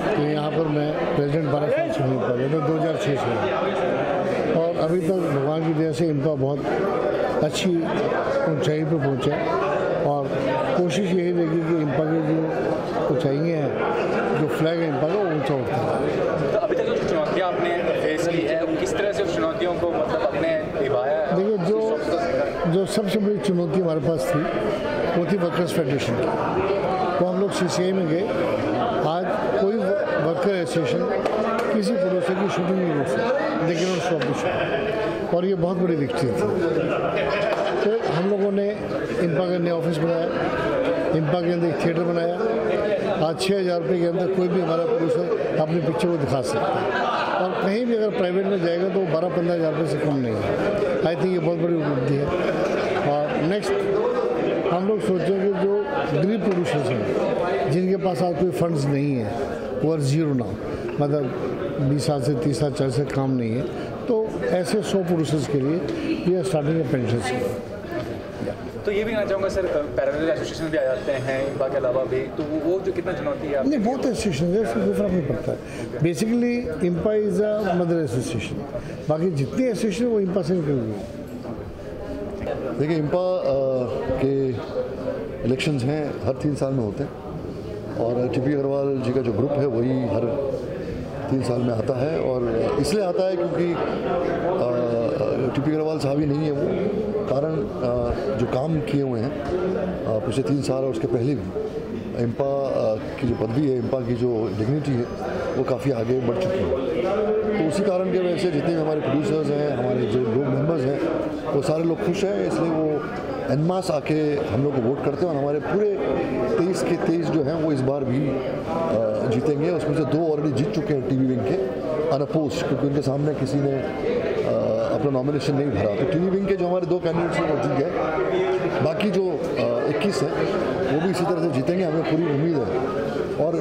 तो यहाँ पर मैं प्रेसिडेंट 12 साल से हूँ, पर 2006 से, और अभी तक भगवान की दया से इम्पा बहुत अच्छी ऊंचाई पर पहुँचा, और कोशिश यही रहेगी कि इम्पा की जो ऊंचाइयाँ हैं, जो फ्लैग है इम्पा का, वो ऊँचा उठता है। तो अभी तक जो चुनौतियाँ आपने फेस की है, किस तरह से उस चुनौतियों को मतलब आपने निभाया है? देखिए, जो सबसे बड़ी चुनौती हमारे पास थी वो थी वर्कर्स फेडरेशन की। तो हम लोग CCI में गए, आज कोई वर्कर एसोसिएशन किसी प्रोड्यूसर की शूटिंग नहीं रोक सकता, लेकिन उन्होंने स्टॉप दी, और ये बहुत बड़ी विक्ट्री थी। तो हम लोगों ने इम्पा का नया ऑफिस बनाया, इम्पा के अंदर एक थिएटर बनाया। आज 6,000 रुपये के अंदर कोई भी हमारा प्रोड्यूसर अपनी पिक्चर को दिखा सकता है, और कहीं भी अगर प्राइवेट में जाएगा तो 12-15 हज़ार रुपये से कम नहीं है। आई थिंक ये बहुत बड़ी उपलब्धि है। और नेक्स्ट हम लोग सोचेंगे जो गरीब प्रोड्यूसर्स हैं, जिनके पास आज कोई फंड्स नहीं है, वो आर जीरो नाउ, मतलब 20 साल से 30 साल 40 साल काम नहीं है, तो ऐसे 100 प्रोड्यूसर्स के लिए we are starting a pension scheme. तो ये भी कहना चाहूँगा सर, पैरेलल एसोसिएशन भी आ जाते हैं इम्पा के अलावा भी, तो वो जो कितना चुनौती है? नहीं, बहुत एसोसिएशन है, उससे कोई फर्क नहीं पड़ता है। Basically IMPPA is a mother association, बाकी जितनी एसोसिएशन है वो इम्पा से निकल गई। देखिए, इम्पा के इलेक्शंस हैं हर 3 साल में होते हैं, और TP अग्रवाल जी का जो ग्रुप है वही हर 3 साल में आता है, और इसलिए आता है क्योंकि TP अग्रवाल साहब ही नहीं है वो, कारण जो काम किए हुए हैं पिछले 3 साल और उसके पहले भी, इम्पा की जो पदवी है, इम्पा की जो डिग्निटी है, वो काफ़ी आगे बढ़ चुकी है। तो उसी कारण की वजह से जितने भी हमारे प्रोड्यूसर्स हैं, हमारे जो लोग मेंबर्स हैं, वो सारे लोग खुश हैं, इसलिए वो एन मास आके हम लोग को वोट करते हैं, और हमारे पूरे 23 के 23 जो हैं वो इस बार भी जीतेंगे। उसमें से 2 ऑलरेडी जीत चुके हैं TV विंग के अनअपोज्ड, क्योंकि उनके सामने किसी ने अपना नॉमिनेशन नहीं भरा। तो TV विंग के जो हमारे 2 कैंडिडेट्स हैं वो जीत गए, बाकी जो 21 हैं वो भी इसी तरह से जीतेंगे, हमें पूरी उम्मीद है। और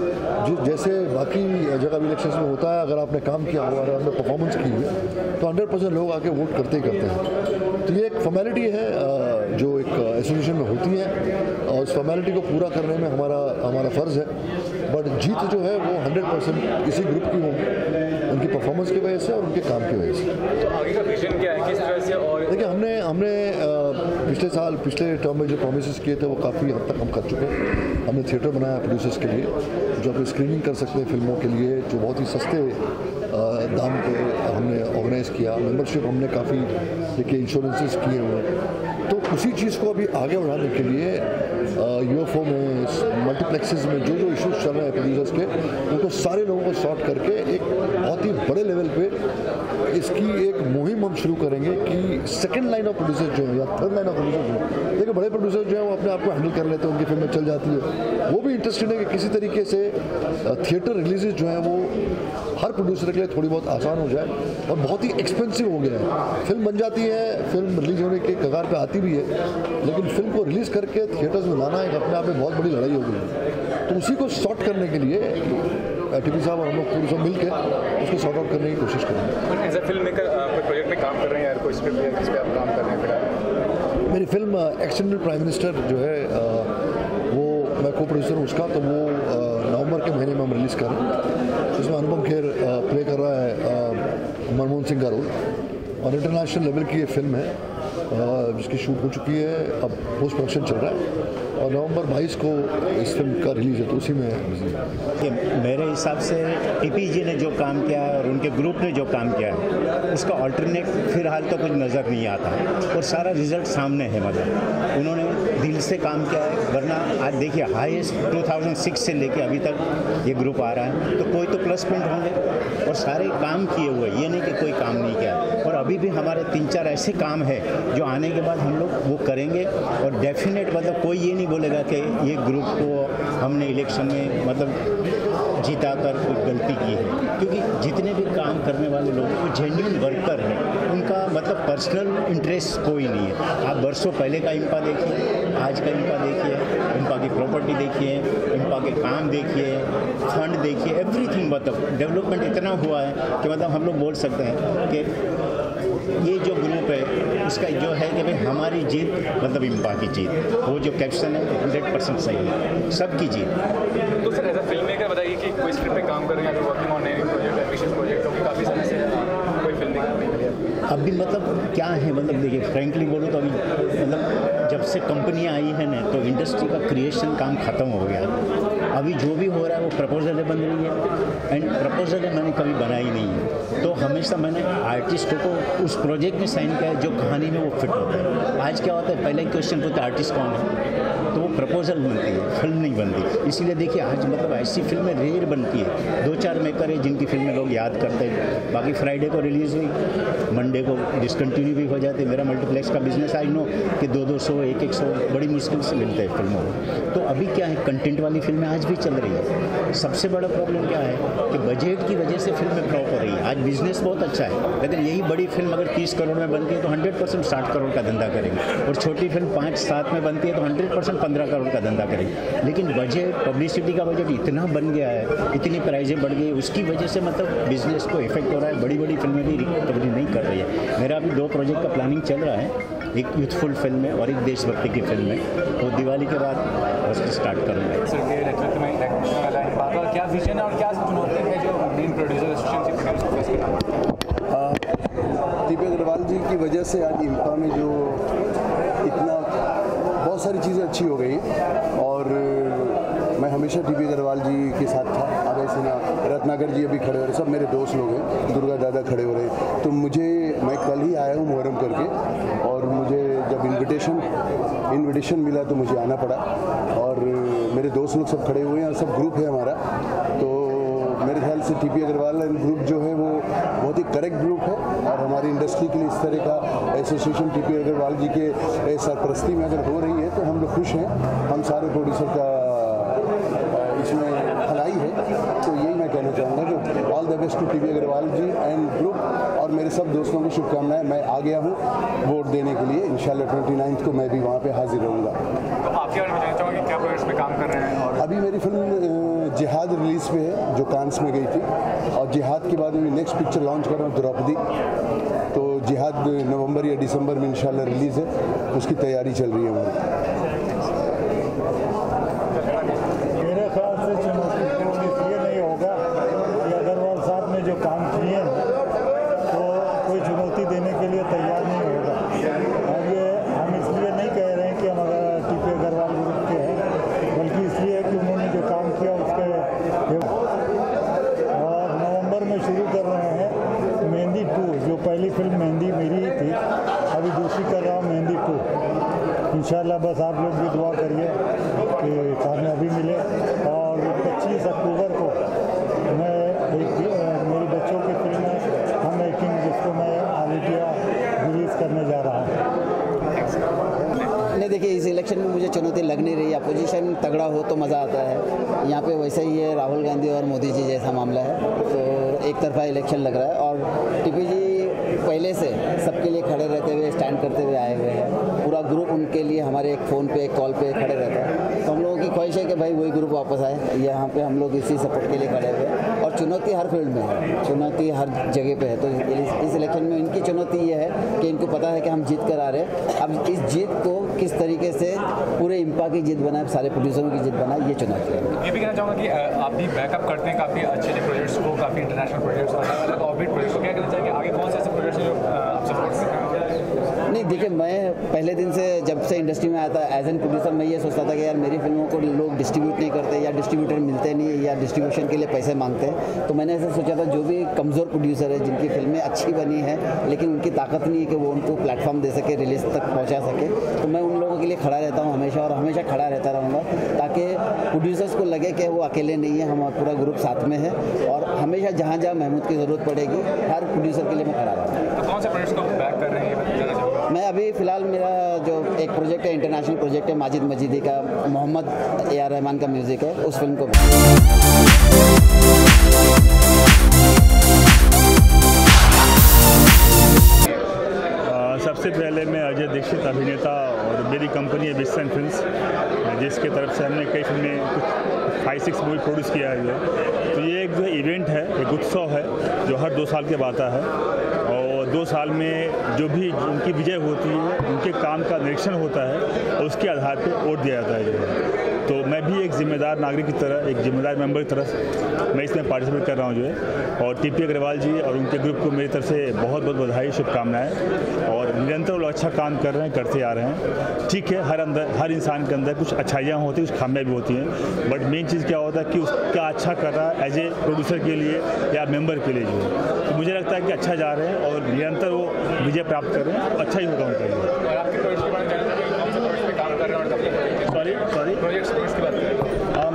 जैसे बाकी जगह भी इलेक्शंस में होता है, अगर आपने काम किया हुआ और आपने परफॉर्मेंस की हुई तो 100% लोग आके वोट करते ही करते हैं। तो ये एक फॉर्मेलिटी है जो एक एसोसिएशन में होती है, और उस फॉर्मेलिटी को पूरा करने में हमारा फ़र्ज़ है। बट जीत जो है वो 100% इसी ग्रुप की होगी, उनकी परफॉर्मेंस की वजह से और उनके काम की वजह से। तो आगे का विजन क्या है, किस तरह से? और देखिए, हमने पिछले टर्म में जो प्रोमिस किए थे वो काफ़ी हद तक हम कर चुके हैं। हमने थिएटर बनाया प्रोड्यूसर्स के लिए, जो अपनी स्क्रीनिंग कर सकते हैं फिल्मों के लिए, जो बहुत ही सस्ते दाम पे हमने ऑर्गेनाइज़ किया। मेंबरशिप हमने काफ़ी देखिए इंश्योरेंसेस किए हुए, तो उसी चीज़ को अभी आगे बढ़ाने के लिए UFO में, मल्टीप्लेक्सेस में जो इश्यूज चल रहे हैं प्रोड्यूसर्स के, उनको सारे लोगों को सॉर्ट करके एक बहुत ही बड़े लेवल पे इसकी एक मुहिम हम शुरू करेंगे कि सेकंड लाइन ऑफ प्रोड्यूसर जो है या थर्ड लाइन ऑफ प्रोड्यूसर जो है, देखिए बड़े प्रोड्यूसर जो है वो अपने आप को हैंडल कर लेते हैं, उनकी फिल्में चल जाती है, वो भी इंटरेस्टेड है कि किसी तरीके से थिएटर रिलीजेज जो है वो हर प्रोड्यूसर के लिए थोड़ी बहुत आसान हो जाए। और बहुत ही एक्सपेंसिव हो गया है, फिल्म बन जाती है, फिल्म रिलीज होने के कगार पे आती भी है, लेकिन फिल्म को रिलीज़ करके थिएटर्स में लाना एक अपने आप में बहुत बड़ी लड़ाई हो गई है। तो उसी को सॉर्ट करने के लिए TP साहब और हम लोग पूरे सब मिल के उसको सॉर्ट आउट करने की कोशिश करेंगे। एज ए फिल्म मेकर कोई प्रोजेक्ट में काम कर रहे हैं या कोई स्क्रिप्ट है जिस पे आप काम कर रहे हैं? मेरी फिल्म एक्सटेंडेड प्राइम मिनिस्टर जो है वो मैं को प्रोड्यूसर हूँ उसका, तो वो नवंबर के महीने में हम रिलीज़ कर रहे हैं। उसमें अनुपम खेर प्ले कर रहा है मनमोहन सिंह का रोल, और इंटरनेशनल लेवल की ये फिल्म है जिसकी शूट हो चुकी है, अब पोस्ट प्रोडक्शन चल रहा है, और नवंबर 22 को इस फिल्म का रिलीज़ है, तो उसी में मेरे हिसाब से TP जी ने जो काम किया है और उनके ग्रुप ने जो काम किया है उसका अल्टरनेट फिलहाल तो कुछ नज़र नहीं आता, और सारा रिजल्ट सामने है। मतलब उन्होंने दिल से काम किया है, वरना आज देखिए हाईएस्ट 2006 से लेके अभी तक ये ग्रुप आ रहा है, तो कोई तो प्लस पॉइंट होंगे, और सारे काम किए हुए, ये नहीं कि कोई काम नहीं किया। और अभी भी हमारे 3-4 ऐसे काम है जो आने के बाद हम लोग वो करेंगे, और डेफिनेट मतलब कोई ये नहीं बोलेगा कि ये ग्रुप को हमने इलेक्शन में मतलब जीता कर कुछ गलती की है, क्योंकि जितने भी काम करने वाले लोग वो जेन्युइन वर्कर हैं, उनका मतलब पर्सनल इंटरेस्ट कोई नहीं है। आप बरसों पहले का इम्पा देखिए, आज का इम्पा देखिए, इम्पा की प्रॉपर्टी देखिए, इम्पा के काम देखिए, फंड देखिए, एवरीथिंग मतलब डेवलपमेंट इतना हुआ है कि मतलब हम लोग बोल सकते हैं कि ये जो ग्रुप है इसका जो है कि भाई हमारी जीत मतलब इम्पा की जीत, वो जो कैप्शन है 100% सही है, सबकी जीत। तो sir as a film maker बताइए कि कोई स्क्रिप्ट पे काम कर रहे हैं या वर्किंग ऑन नए प्रोजेक्ट एम्बिशियस प्रोजेक्ट, तो काफ़ी समय से कोई फिल्म नहीं कर रही। अभी मतलब क्या है, मतलब देखिए फ्रेंकली बोलूँ तो अभी मतलब जब से कंपनियाँ आई है ना तो इंडस्ट्री का क्रिएशन काम ख़त्म हो गया। अभी जो भी हो रहा है वो प्रपोजलें बन रही है, एंड प्रपोजलें मैंने कभी बनाई नहीं है। तो हमेशा मैंने आर्टिस्टों को उस प्रोजेक्ट में साइन किया है जो कहानी में वो फिट होता है। आज क्या होता है, पहले क्वेश्चन पूछते आर्टिस्ट कौन है, तो वो प्रपोजल बनती है, फिल्म नहीं बनती। इसीलिए देखिए आज मतलब ऐसी फिल्में रेयर बनती है, 2-4 मेकर है जिनकी फिल्में लोग याद करते हैं। बाकी फ्राइडे को रिलीज़ हुई, मंडे को डिसकंटिन्यू भी हो जाती है। मेरा मल्टीप्लेक्स का बिजनेस आई नो कि 200 शो 1 शो बड़ी मुश्किल से मिलते हैं फिल्मों को। तो अभी क्या है, कंटेंट वाली फिल्में आज भी चल रही है। सबसे बड़ा प्रॉब्लम क्या है कि बजट की वजह से फिल्में फ्लॉप हो रही है। आज बिजनेस बहुत अच्छा है, लेकिन यही बड़ी फिल्म अगर 30 करोड़ में बनती है तो 100% 60 करोड़ का धंधा करेंगे, और छोटी फिल्म 5-7 में बनती है तो 100% 15 करोड़ का धंधा करेंगे। लेकिन बजट, पब्लिसिटी का बजट इतना बन गया है, इतनी प्राइजें बढ़ गई, उसकी वजह से मतलब बिजनेस को इफेक्ट हो रहा है। बड़ी बड़ी फिल्में भी रिकवरी नहीं कर रही है। मेरा अभी 2 प्रोजेक्ट का प्लानिंग चल रहा है, एक यूथफुल फिल्म है और एक देशभक्ति की फिल्म है। तो दिवाली के बाद उसको स्टार्ट करूँगा। सर के नेतृत्व में बात और क्या विजन है और क्या चुनौती है जो मेन प्रोड्यूसर एसोसिएशन से फेस करना है? टीपी अग्रवाल जी की वजह से आज इम्पा में जो इतना बहुत सारी चीज़ें अच्छी हो गई हैं, और मैं हमेशा टीपी अग्रवाल जी के साथ था। अब ऐसे ना रत्नाकर जी अभी खड़े हो रहे, सब मेरे दोस्त लोग हैं, दुर्गा दादा खड़े हो रहे। तो मैं कल ही आया हूँ मुहर्रम करके, और मुझे जब इनविटेशन मिला तो मुझे आना पड़ा, और मेरे दोस्त लोग सब खड़े हुए हैं और सब ग्रुप है हमारा। तो मेरे ख्याल से टीपी अग्रवाल एंड ग्रुप जो है वो बहुत ही करेक्ट ग्रुप है, और हमारी इंडस्ट्री के लिए इस तरह का एसोसिएशन टीपी अग्रवाल जी के सरपरस्ती में अगर हो रही है तो हम लोग खुश हैं। हम सारे प्रोड्यूसर का इसमें भलाई है। तो यही मैं कहना चाहूँगा कि all the best to T P Agarwal ji and group, और मेरे सब दोस्तों को शुभकामनाएं। मैं आ गया हूँ वोट देने के लिए, इंशाल्लाह 29 को मैं भी वहाँ पे हाजिर रहूँगा। तो आपके बारे में जानना चाहूँगा कि क्या प्रोजेक्ट्स में काम कर रहे हैं? और अभी मेरी फिल्म जिहाद रिलीज़ पे है जो कांस में गई थी, और जिहाद के बाद मैं नेक्स्ट पिक्चर लॉन्च कर रहा हूँ द्रौपदी। तो जिहाद नवंबर या दिसंबर में इंशाल्लाह रिलीज़ है, उसकी तैयारी चल रही है हमारी। मेरे ख्याल से चुनौतीपूर्ण इसलिए नहीं होगा कि अग्रवाल साहब ने जो काम किए हैं तो कोई चुनौती देने के लिए तैयार नहीं होगा। और ये हम इसलिए नहीं कह रहे हैं कि हम अगर टीपी अग्रवाल ग्रुप के हैं, बल्कि इसलिए कि उन्होंने जो काम किया उसके और नवंबर में शुरू कर रहे हैं मेहंदी 2, जो पहली फिल्म मेहंदी मेरी ही थी, अभी दूसरी कर रहा हूँ मेहंदी 2। इंशाल्लाह बस आप लोग भी दुआ करिए कि कामयाबी मिले। और 25 अक्टूबर को मैं मेरी बच्चों की फिल्म है हम मेकिंग, जिसको मैं ऑल इंडिया रिलीज़ करने जा रहा हूँ। नहीं देखिए, इस इलेक्शन में मुझे चुनौती लग नहीं रही। अपोजिशन तगड़ा हो तो मज़ा आता है। यहाँ पे वैसे ही है, राहुल गांधी और मोदी जी जैसा मामला है, तो एक तरफा इलेक्शन लग रहा है। और टीपी जी पहले से सबके लिए खड़े रहते हुए, स्टैंड करते हुए आए हुए हैं। पूरा ग्रुप उनके लिए हमारे एक फ़ोन पे, एक कॉल पे खड़े रहता है। तो हम लोगों की ख्वाहिश है कि भाई वही ग्रुप वापस आए। यहाँ पे हम लोग इसी सपोर्ट के लिए खड़े हुए हैं। और चुनौती हर फील्ड में है, चुनौती हर जगह पे है। तो इस इलेक्शन में इनकी चुनौती ये है कि इनको पता है कि हम जीत कर आ रहे हैं। अब इस जीत को किस तरीके से पूरे इम्पा की जीत बनाए, सारे प्रोड्यूसरों की जीत बनाए, ये चुनौती है। ये भी कहना चाहूँगा कि आप भी बैकअप करते हैं काफ़ी अच्छे प्रोजेक्ट्स को, काफ़ी इंटरनेशनल प्रोजेक्ट्स, अलग अलग ऑर्बिट प्रोजेक्ट्स को। क्या कहना चाहिए आगे कौन से ऐसे प्रोजेक्ट्स हैं जो आप सपोर्ट कर रहे हैं? नहीं देखिए, मैं पहले दिन से जब से इंडस्ट्री में आया था एज एन प्रोड्यूसर, मैं ये सोचता था कि यार मेरी फिल्मों को लोग डिस्ट्रीब्यूट नहीं करते, या डिस्ट्रीब्यूटर मिलते नहीं, या डिस्ट्रीब्यूशन के लिए पैसे मांगते हैं। तो मैंने ऐसा सोचा था जो भी कमज़ोर प्रोड्यूसर है, जिनकी फिल्में अच्छी बनी हैं लेकिन उनकी ताकत नहीं है कि वो उनको प्लेटफॉर्म दे सके, रिलीज तक पहुँचा सके, तो मैं उन लोगों के लिए खड़ा रहता हूँ हमेशा, और हमेशा खड़ा रहता रहूँगा, ताकि प्रोड्यूसर्स को लगे कि वो अकेले नहीं है, हम पूरा ग्रुप साथ में है। और हमेशा जहाँ जहाँ महमूद की ज़रूरत पड़ेगी, हर प्रोड्यूसर के लिए मैं खड़ा रहूँगा। तो कौन से प्रोजेक्ट्स को बैक कर रहे हैं ये बताना चाहूँगा? मैं अभी फ़िलहाल मेरा जो एक प्रोजेक्ट है, इंटरनेशनल प्रोजेक्ट है, माजिद मजीदी का, मोहम्मद ए.आर. रहमान का म्यूज़िक है, उस फिल्म को सबसे पहले मैं अजय दीक्षित अभिनेता, और मेरी कंपनी है विस्टर्न फिल्म्स, जिसके तरफ से हमने कई फिल्में, कुछ 5-6 मूवी प्रोड्यूस किया है। तो ये एक जो इवेंट है, एक उत्सव है जो हर 2 साल के बाद आता है, और और 2 साल में जो भी उनकी विजय होती है उनके काम का निरीक्षण होता है और उसके आधार पर वोट दिया जाता है जो है। तो मैं भी एक जिम्मेदार नागरिक की तरह, एक जिम्मेदार मेंबर की तरफ मैं इसमें पार्टिसिपेट कर रहा हूँ जो है। और टीपी अग्रवाल जी और उनके ग्रुप को मेरी तरफ से बहुत बहुत बधाई, शुभकामनाएं। और निरंतर वो अच्छा काम कर रहे हैं, करते आ रहे हैं। ठीक है, हर इंसान के अंदर कुछ अच्छाइयाँ होती हैं, कुछ खामियाँ भी होती हैं, बट मेन चीज़ क्या होता है कि उसका अच्छा कर रहा है एज ए प्रोड्यूसर के लिए या मेंबर के लिए जो है। तो मुझे लगता है कि अच्छा जा रहे हैं और निरंतर वो विजय प्राप्त कर रहे हैं, अच्छा ही होगा उनका लिए।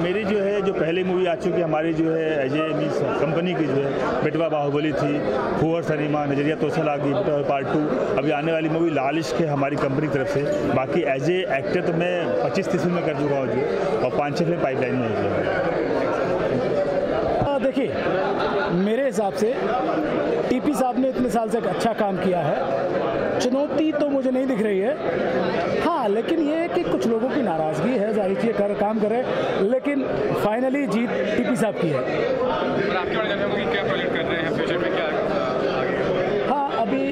मेरी जो है, जो पहली मूवी आ चुकी है हमारी जो है एज ए मीन्स कंपनी की जो है, बेटवा बाहुबली थी, फूहर सनीमा, नजरिया तोसल आ गई, पार्ट 2, अभी आने वाली मूवी लाल इश्क है हमारी कंपनी की तरफ से। बाकी एज ए एक्टर तो मैं 25-30 फिल्में कर चुका हूँ जो, और 5-6 फिल्म पाइपलाइन में है। देखिए, मेरे हिसाब से टीपी साहब ने इतने साल से अच्छा काम किया है, चुनौती तो मुझे नहीं दिख रही है। हाँ, लेकिन ये है कि कुछ लोगों की नाराज़गी है, जाहिर चीज़ काम कर रहे हैं, लेकिन फाइनली जीत टीपी साहब की है। आपके बारे में क्या प्रोजेक्ट कर रहे हैं फ्यूचर में, क्या आगे? हाँ, अभी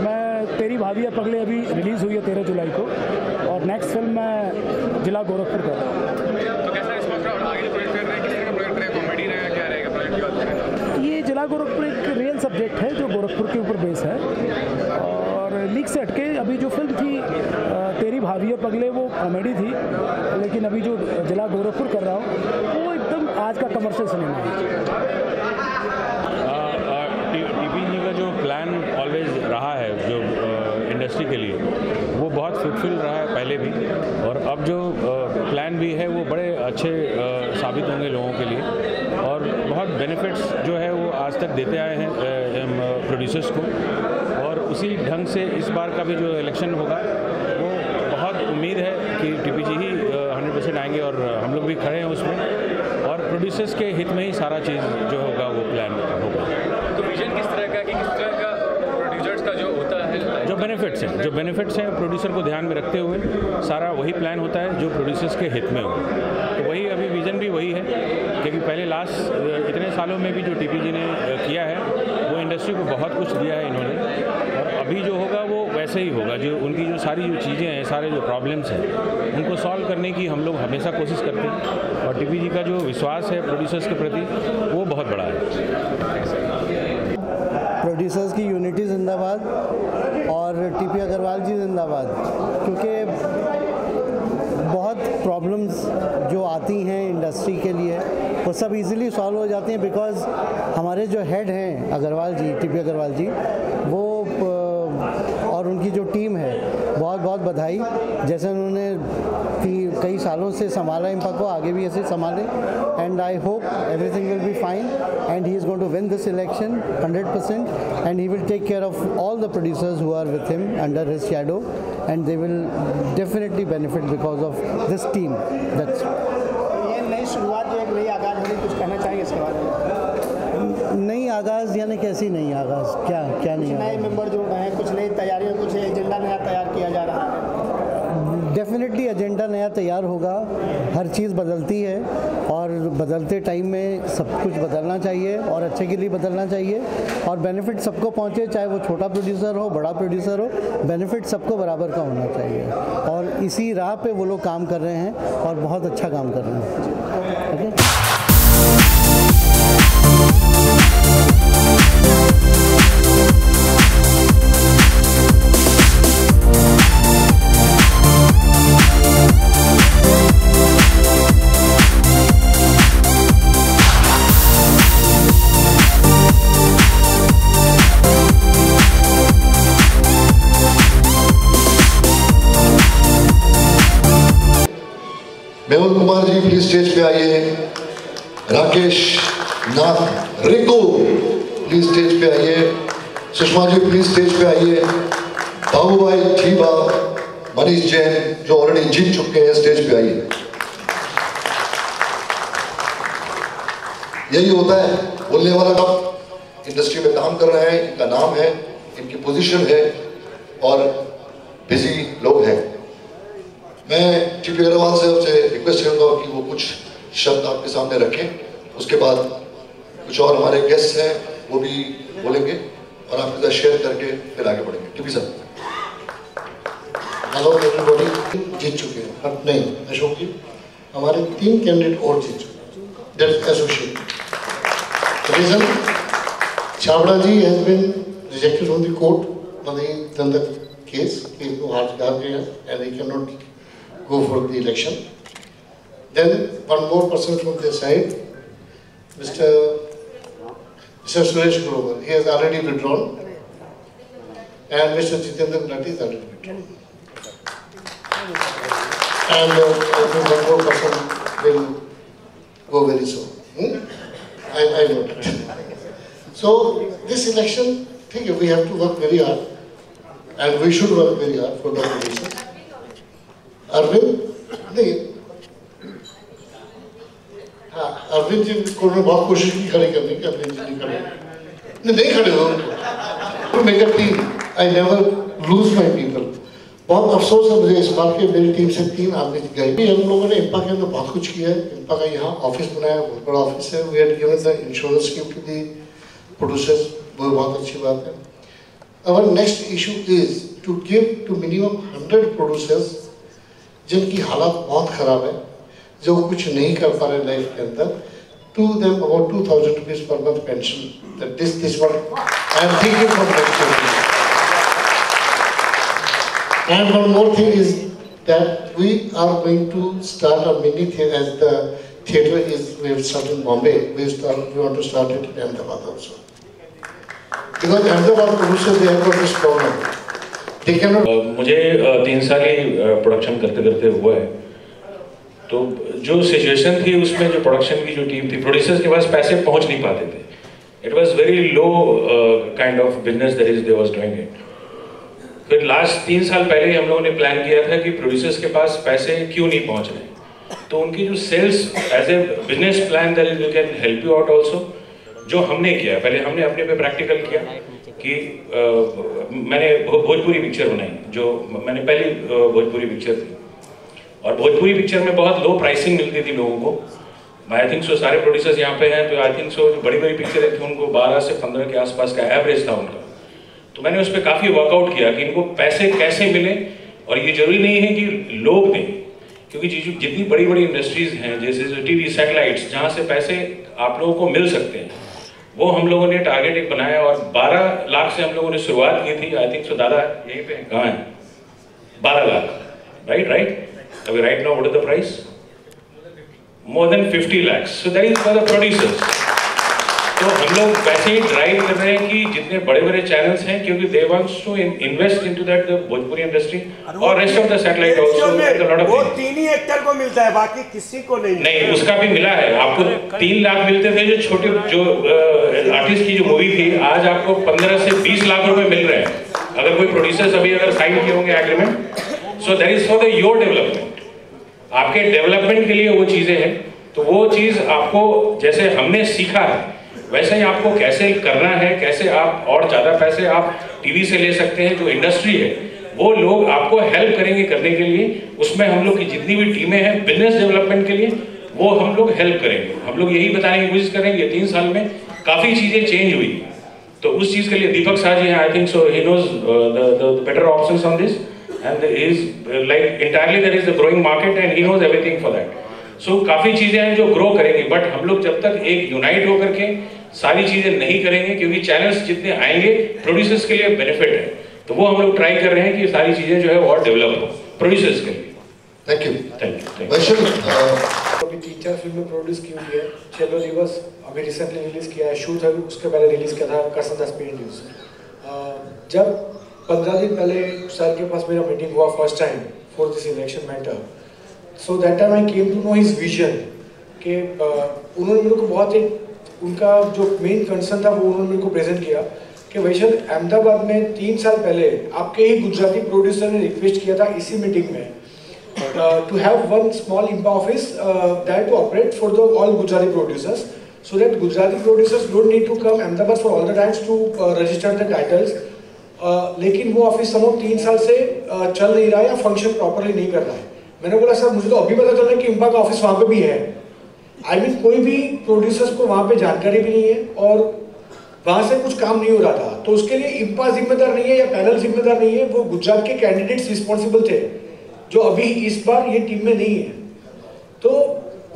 मैं तेरी भाभी पगले अभी रिलीज़ हुई है 13 जुलाई को, और नेक्स्ट फिल्म मैं जिला गोरखपुर कर रहा हूँ। तो कैसा रिस्पॉन्स रहा? आगे प्रोजेक्ट कर रहे हैं, किस तरह का प्रोजेक्ट रहेगा, कॉमेडी रहेगा, क्या रहेगा प्रोजेक्ट की बात करें? ये जिला गोरखपुर एक रियल सब्जेक्ट है जो गोरखपुर के ऊपर बेस है, और लीक से हटके अभी जो फिल्म थी तेरी भाभी पगले वो कॉमेडी थी, लेकिन अभी जो जिला गोरखपुर कर रहा हूँ वो एकदम आज का कमर्शियल सिनेमा है। टीपी जी का जो प्लान ऑलवेज रहा है जो इंडस्ट्री के लिए, वो बहुत फ्रूटफुल रहा है पहले भी, और अब जो प्लान भी है वो बड़े अच्छे साबित होंगे लोगों के लिए, और बहुत बेनिफिट्स जो है वो आज तक देते आए हैं प्रोड्यूसर्स को, और उसी ढंग से इस बार का भी जो इलेक्शन होगा वो बहुत उम्मीद है कि टीपी जी ही 100% आएंगे, और हम लोग भी खड़े हैं उसमें, और प्रोड्यूसर्स के हित में ही सारा चीज़ जो होगा वो प्लान होगा। तो विजन किस तरह का कि किस तरह का प्रोड्यूसर्स का जो होता है, जो बेनिफिट्स हैं प्रोड्यूसर को ध्यान में रखते हुए सारा वही प्लान होता है जो प्रोड्यूसर्स के हित में हो। तो वही अभी विज़न भी वही है, क्योंकि पहले लास्ट इतने सालों में भी जो टीपी जी ने किया है वो इंडस्ट्री को बहुत कुछ दिया है इन्होंने, और अभी जो होगा वो वैसे ही होगा। जो उनकी जो सारी जो चीज़ें हैं, सारे जो प्रॉब्लम्स हैं, उनको सॉल्व करने की हम लोग हमेशा कोशिश करते हैं, और टीपी जी का जो विश्वास है प्रोड्यूसर्स के प्रति वो बहुत बड़ा है। प्रोड्यूसर्स की यूनिटी जिंदाबाद और टीपी अग्रवाल जी जिंदाबाद, क्योंकि बहुत प्रॉब्लम्स जो आती हैं इंडस्ट्री के लिए वो सब इजीली सॉल्व हो जाती हैं, बिकॉज़ हमारे जो हेड हैं अग्रवाल जी, टीपी अग्रवाल जी, वो और उनकी जो टीम है, बहुत बहुत बधाई। जैसे उन्होंने कई सालों से संभाला इंपा को, आगे भी ऐसे संभाले, and I hope everything will be fine, and he is going to win this election 100%, and he will take care of all the producers who are with him under his shadow, and they will definitely benefit because of this team. That's ये नई शुरुआत जो एक नई आगाज़ होगी, कुछ कहना चाहेंगे इसके बारे में? नई आगाज़ यानी कैसी नई आगाज़? क्या नहीं? नए मेंबर जुड़ रहे हैं, कुछ नई तैयारियां, कुछ एजेंडा नया तैयार किया जा रहा है। डेफिनेटली एजेंडा नया तैयार होगा। हर चीज़ बदलती है, और बदलते टाइम में सब कुछ बदलना चाहिए, और अच्छे के लिए बदलना चाहिए, और बेनिफिट सबको पहुंचे, चाहे वो छोटा प्रोड्यूसर हो, बड़ा प्रोड्यूसर हो, बेनिफिट सबको बराबर का होना चाहिए, और इसी राह पे वो लोग काम कर रहे हैं, और बहुत अच्छा काम कर रहे हैं। Okay, Mehul Kumar ji please stage पे आइए। राकेश नाथ रिंकू प्लीज स्टेज पे आइए। सुषमा जी प्लीज स्टेज पे आइए। बाबू भाई ठीबा, मनीष जैन जो ऑलरेडी जीत चुके हैं, स्टेज पे आइए। यही होता है बोलने वाला काम। इंडस्ट्री में काम कर रहे हैं, इनका नाम है, इनकी पोजीशन है, और बिजी लोग हैं। मैं टीपी अग्रवाल साहब से रिक्वेस्ट करूंगा कि वो कुछ शब्द आपके सामने रखें, उसके बाद कुछ और हमारे गेस्ट हैं वो भी बोलेंगे, और आपके साथ शेयर करके फिर आगे बढ़ेंगे। टीपी साहब। हेलो एवरीबॉडी, जीत चुके हैं बट नहीं अशोक जी, हमारे 3 कैंडिडेट और जीत चुके हैं। That's associate reason Chhabra ji has been rejected from the court on the case. He is hard and he cannot go for the election. Then one more person from their side, Mr. Suresh Grover. He has already withdrawn, and Mr. Jitendra Nati is already withdrawn. And I think one more person will go very soon. I know that. So this election, we have to work very hard. And we should work very hard for the producers. Arvind नहीं, हाँ अरविंद जी को ने बहुत कोशिश की खड़े करने की, अरविंद जी नहीं खड़े हो। To make a team, I never lose my people. बहुत अफसोस है मुझे इस बार के मेरी टीम से 3 आदमी गए। हम लोगों ने इंपा के अंदर बहुत कुछ किया है। इंपा का यहाँ ऑफिस बनाया, बहुत बड़ा ऑफिस है। We had given the insurance scheme to the producers, वो बहुत अच्छी बात है। Our next issue is to give to minimum 100 producers जिनकी हालत बहुत खराब है, जो कुछ नहीं कर पा रहे लाइफ के अंदर, to them about 2,000 rupees per month pension. That this what I am thinking for next year. And one more thing is that we are going to start a mini theatre as the theatre is we have started in Bombay. We want to start it in Ahmedabad also. Because Ahmedabad producers they have got this problem. They cannot. मुझे 3 साल ही production करते करते हुआ है, तो जो situation थी उसमें जो प्रोडक्शन की जो टीम थी, प्रोड्यूसर्स के पास पैसे पहुंच नहीं पाते थे। It was very low kind of business that is they was doing it. फिर लास्ट 3 साल पहले हम लोगों ने प्लान किया था कि प्रोड्यूसर्स के पास पैसे क्यों नहीं पहुंच रहे, तो उनकी जो sales as a business plan that is we can help you out also, जो हमने किया। पहले हमने अपने पे प्रैक्टिकल किया कि मैंने भोजपुरी पिक्चर बनाई, जो मैंने पहली भोजपुरी पिक्चर थी, और भोजपुरी पिक्चर में बहुत लो प्राइसिंग मिलती थी लोगों को। आई थिंक सो सारे प्रोड्यूसर्स यहाँ पे हैं, तो आई थिंक सो जो बड़ी बड़ी पिक्चरें थी उनको 12 से 15 के आसपास का एवरेज था उनका। तो मैंने उस पर काफ़ी वर्कआउट किया कि इनको पैसे कैसे मिले, और ये जरूरी नहीं है कि लोग दें, क्योंकि जितनी बड़ी बड़ी इंडस्ट्रीज हैं जैसे टीवी सैटेलाइट्स, जहाँ से पैसे आप लोगों को मिल सकते हैं, वो हम लोगों ने टारगेट एक बनाया, और 12 लाख से हम लोगों ने शुरुआत की थी। आई थिंक सो दादा यहीं पे कहाँ है, 12 लाख, राइट। अभी right now what is the price? More than 50 lakhs। So that is for the producers. तो हम लोग वैसे ही ड्राइव कर रहे हैं कि जितने बड़े बड़े चैनल्स हैं, क्योंकि they wants to invest into that the Bhojpuri industry और rest of the satellite also. वो 3 ही एक्टर को मिलता है, बाकी किसी को नहीं। उसका भी मिला है आपको। 3 लाख मिलते थे जो छोटे जो आर्टिस्ट की जो मूवी थी, आज आपको 15 से 20 लाख रुपए मिल रहे हैं अगर कोई प्रोड्यूसर्स अभी अगर साइन किए होंगे agreement. So that is for the your development, आपके डेवलपमेंट के लिए वो चीजें हैं। तो वो चीज आपको जैसे हमने सीखा है वैसे ही आपको कैसे करना है, कैसे आप और ज़्यादा पैसे आप टीवी से ले सकते हैं। जो इंडस्ट्री है वो लोग आपको हेल्प करेंगे करने के लिए। उसमें हम लोग की जितनी भी टीमें हैं बिजनेस डेवलपमेंट के लिए, वो हम लोग हेल्प करेंगे। हम लोग यही बताने की कोशिश करेंगे 3 साल में काफ़ी चीज़ें चेंज हुई, तो उस चीज़ के लिए दीपक शाह जी हैं। I think so he knows the better options on this, and is like entirely there is a growing market and he knows everything for that. So काफ़ी चीज़ें हैं जो ग्रो करेंगी, बट हम लोग जब तक एक यूनाइट होकर के सारी चीज़ें नहीं करेंगे, क्योंकि चैनल्स जितने आएंगे प्रोड्यूसर्स के लिए बेनिफिट है, तो वो हम लोग ट्राई कर रहे हैं कि सारी चीज़ें जो है और डेवलप हो प्रोड्यूसर्स के लिए। Thank you. अभी 3-4 फिल्में प्रोड्यूस की हुई है। चलो दिवस अभी रिसेंटली रिलीज़ किया है, शूट अभी उसके पहले रिलीज़ किया था करसनदास पेन न्यूज़। जब 15 दिन पहले सर के पास मेरा मीटिंग हुआ first time for this election matter, so that time I came to know his vision कि उन्होंने मेरे को बहुत एक उनका जो मेन कंसर्न था वो उन्होंने मेरे को प्रेजेंट किया कि वैसे अहमदाबाद में 3 साल पहले आपके ही गुजराती प्रोड्यूसर ने रिक्वेस्ट किया था इसी मीटिंग में to have one small IMPA office that to operate for the all Gujarati producers, so that Gujarati producers don't need to come Ahmedabad for all the times to register the titles. लेकिन वो office समझो 3 साल से चल नहीं रहा है या फंक्शन प्रॉपरली नहीं कर रहा है। मैंने बोला सर मुझे तो अभी पता चला कि IMPA का ऑफिस वहाँ पे भी है। आई मीन कोई भी प्रोड्यूसर्स को वहाँ पे जानकारी भी नहीं है, और वहाँ से कुछ काम नहीं हो रहा था, तो उसके लिए इम्पा जिम्मेदार नहीं है या पैनल जिम्मेदार नहीं है, वो गुजरात के कैंडिडेट्स रिस्पॉन्सिबल थे जो अभी इस बार ये टीम में नहीं है। तो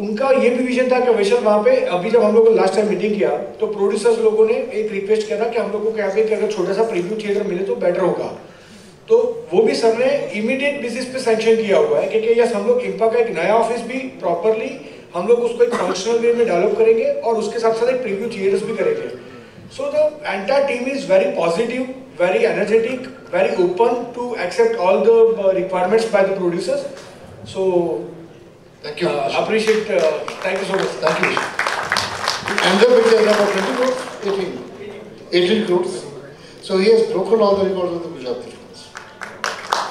उनका ये भी विजन था कि वैशल वहाँ पे, अभी जब हम लोगों ने लास्ट टाइम मीटिंग किया तो प्रोड्यूसर्स लोगों ने एक रिक्वेस्ट किया था कि हम लोगों को यहाँ पे अगर छोटा सा प्रीव्यू थिएटर मिले तो बेटर होगा। तो वो भी सर ने इमीडिएट बेसिस पे सैंक्शन किया हुआ है, क्योंकि यस हम लोग इम्पा का एक नया ऑफिस भी प्रॉपरली हम लोग उसको एक फंक्शनल वे में डेवलप करेंगे और उसके साथ साथ एक प्रीव्यू थिएटर्स भी करेंगे। So the entire team is very positive, very energetic, very open to accept all the requirements by the producers. So, thank you. Appreciate. Thank you so much. Thank you. And the picture is about 20 crores, 18 crores. So he has broken all the records of the Gujarati films.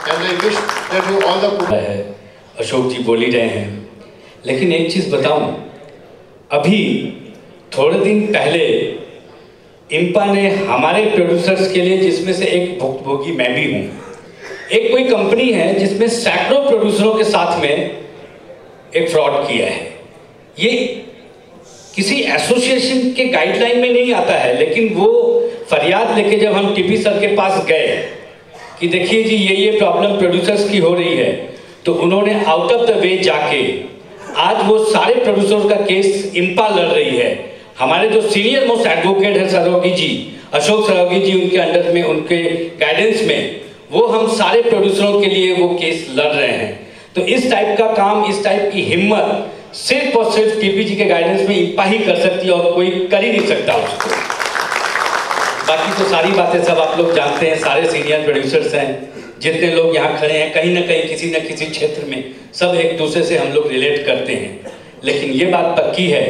And I wish that you all the. Ashok ji बोल ही रहे हैं, लेकिन एक चीज बताऊं, अभी थोड़े दिन पहले इम्पा ने हमारे प्रोड्यूसर्स के लिए, जिसमें से एक भुक्तभोगी मैं भी हूँ, एक कोई कंपनी है जिसमें सैकड़ों प्रोड्यूसरों के साथ में एक फ्रॉड किया है। ये किसी एसोसिएशन के गाइडलाइन में नहीं आता है, लेकिन वो फरियाद लेके जब हम टीपी सर के पास गए कि देखिए जी ये प्रॉब्लम प्रोड्यूसर्स की हो रही है, तो उन्होंने आउट ऑफ द वे जाके आज वो सारे प्रोड्यूसर्स का केस इम्पा लड़ रही है। हमारे जो सीनियर मोस्ट एडवोकेट है सरोगी जी, अशोक सरोगी जी, उनके अंडर में, उनके गाइडेंस में वो हम सारे प्रोड्यूसरों के लिए वो केस लड़ रहे हैं। तो इस टाइप का काम, इस टाइप की हिम्मत सिर्फ और सिर्फ टीपीजी के गाइडेंस में इम्पा ही कर सकती है और कोई कर ही नहीं सकता उसको। बाकी तो सारी बातें सब आप लोग जानते हैं, सारे सीनियर प्रोड्यूसर्स हैं, जितने लोग यहाँ खड़े हैं, कहीं ना कहीं किसी न किसी क्षेत्र में सब एक दूसरे से हम लोग रिलेट करते हैं। लेकिन ये बात पक्की है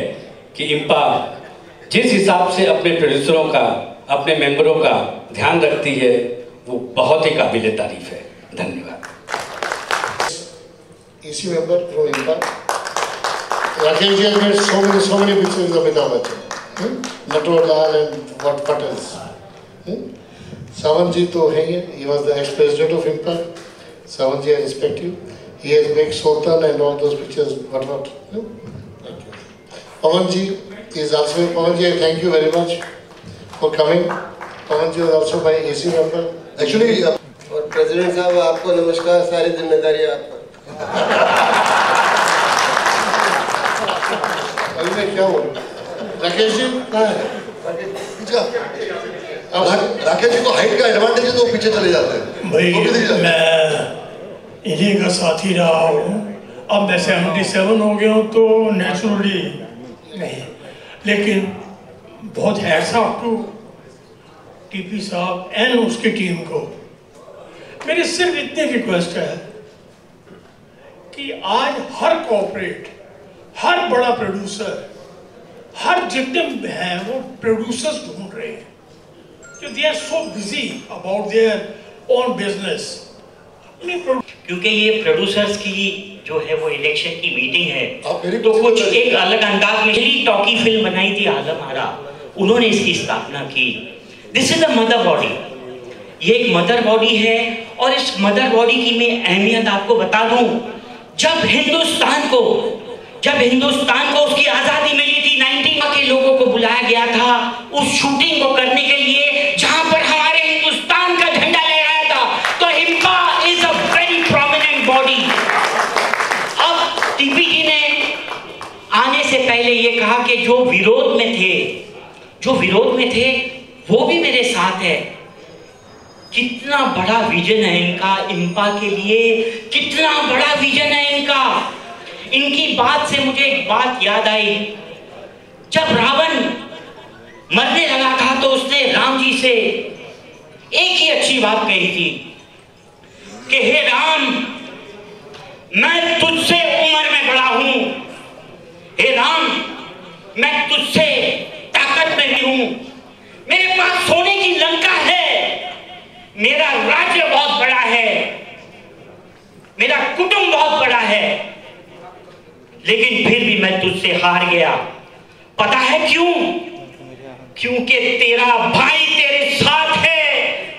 कि इम्पा जिस हिसाब से अपने प्रोड्यूसरों का, अपने मेंबरों का ध्यान रखती है, वो बहुत ही काबिले तारीफ है। धन्यवाद। EC member from IMPA. Rakesh ji has made so many pictures of Amitabh Bachchan, Natwar Lal and what else. Sawan ji to hai hai, he was the ex-president of IMPA. Sawan ji, I respect you. He has made Sultan and all those pictures, what. Thank you. Pawan ji is also, Pawan ji, thank you very much for coming. Pawan ji is also my AC member. Actually, और president साहब आपको नमस्कार, सारी जिम्मेदारी आप पर। अभी मैं क्या बोलूं? राकेश जी कहाँ है? राकेश जी को हाइट का एडवांटेज है तो वो पीछे चले जाते हैं। भाई मैं इन्हीं का साथी रहा हूँ, अब मैं 77 हो गया हूँ तो नेचुरली नहीं, लेकिन बहुत हैट्स ऑफ टू टीपी साहब एंड उसकी टीम को। मेरी सिर्फ इतनी रिक्वेस्ट है कि आज हर कॉर्पोरेट, हर बड़ा प्रोड्यूसर, हर जितने हैं वो प्रोड्यूसर्स ढूंढ रहे हैं, जो they are so busy about their own business. क्योंकि ये प्रोड्यूसर्स की जो है वो इलेक्शन की मीटिंग है, तो कुछ एक अलग अंदाज में ही टॉकी फिल्म बनाई थी आलम आरा, उन्होंने इसकी स्थापना की। This is the mother body, ये एक मदर बॉडी है। और इस मदर बॉडी की मैं अहमियत आपको बता दूं, जब हिंदुस्तान को उसकी आजादी मिली थी, 90 के लोगों को बुलाया गया था उस शूटिंग को करने के लिए जहां पर हमारे हिंदुस्तान का झंडा लहराया था। तो IMPPA is a very prominent body. अब टीपी जी ने आने से पहले ये कहा कि जो विरोध में थे वो भी मेरे साथ है। कितना बड़ा विजन है इनका इम्पा के लिए, कितना बड़ा विजन है इनका। इनकी बात से मुझे एक बात याद आई, जब रावण मरने लगा था तो उसने राम जी से एक ही अच्छी बात कही थी कि हे राम, मैं तुझसे उम्र में बड़ा हूं, हे राम मैं तुझसे ताकत में भी हूं, मेरे पास सोने की लंका है, मेरा राज्य बहुत बड़ा है, मेरा कुटुंब बहुत बड़ा है, लेकिन फिर भी मैं तुझसे हार गया। पता है क्यों? क्योंकि तेरा भाई तेरे साथ है,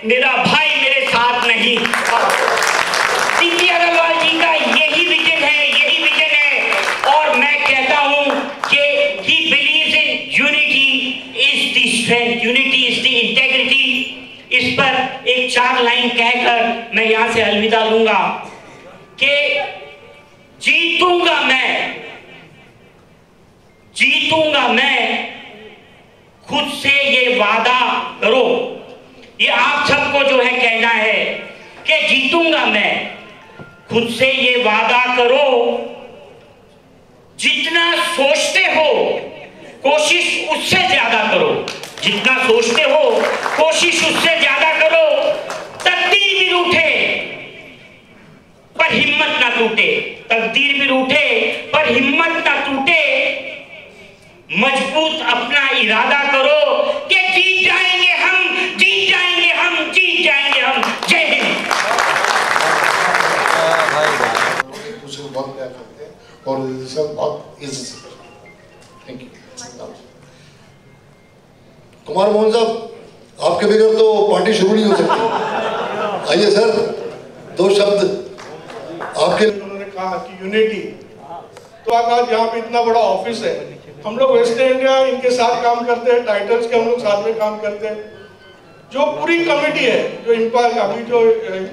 मेरा भाई मेरे साथ नहीं। टीपी अग्रवाल जी का यही विजन है, और मैं कहता हूं कि he believes in unity is the strength, unity 4 line कहकर मैं यहां से अलविदा लूंगा कि जीतूंगा मैं, खुद से ये वादा करो। ये आप सबको जो है कहना है कि जीतूंगा मैं, खुद से ये वादा करो। जितना सोचते हो कोशिश उससे ज्यादा करो, जितना सोचते हो कोशिश उससे ज्यादा करो। तकदीर भी रूठे पर हिम्मत ना टूटे, तकदीर भी रूठे पर हिम्मत ना टूटे। मजबूत अपना इरादा करो कि जीत जाएंगे हम, जीत जाएंगे हम, जीत जाएंगे हम। जय हिंद। एक दूसरे को बहुत प्यार करते हैं और सब बहुत इज्जत से करते हैं। Thank you. कुमार मोहन साहब, आपके बगैर तो पार्टी शुरू नहीं हो सकती। आइए सर, 2 शब्द आपके। उन्होंने कहा कि यूनिटी, तो आज यहाँ पे इतना बड़ा ऑफिस है, हम लोग वेस्ट इंडिया इनके साथ काम करते हैं, टाइटल्स के हम लोग साथ में काम करते हैं। जो पूरी कमेटी है जो इम्पा अभी जो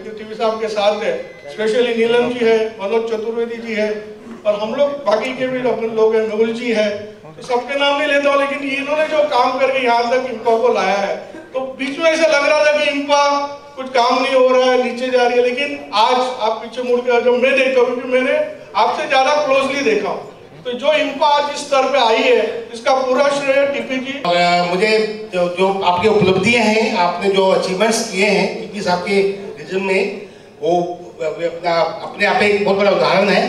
टीवी साहब के साथ है, स्पेशली नीलम जी है, मनोज चतुर्वेदी जी है और हम लोग बाकी के भी अपने लोग हैं, मेहुल जी है, तो सबके नाम नहीं लेता हूँ, लेकिन इन्होंने जो काम करके यहाँ तक इम्पा को लाया है, तो बीच में ऐसा लग रहा था कि इम्पा कुछ काम नहीं हो रहा है, नीचे जा रही है, लेकिन आज आप पीछे मुड़ के जब मैं देखता हूँ, क्योंकि मैंने आपसे ज्यादा क्लोजली देखा हूँ, तो जो इम्पा आज इस स्तर पे आई है इसका पूरा श्रेय टीपी जी। मुझे जो आपकी उपलब्धियां हैं, आपने जो अचीवमेंट्स किए हैं टीपी साहब के रीजन में, वो अपने आप एक बहुत बड़ा उदाहरण है।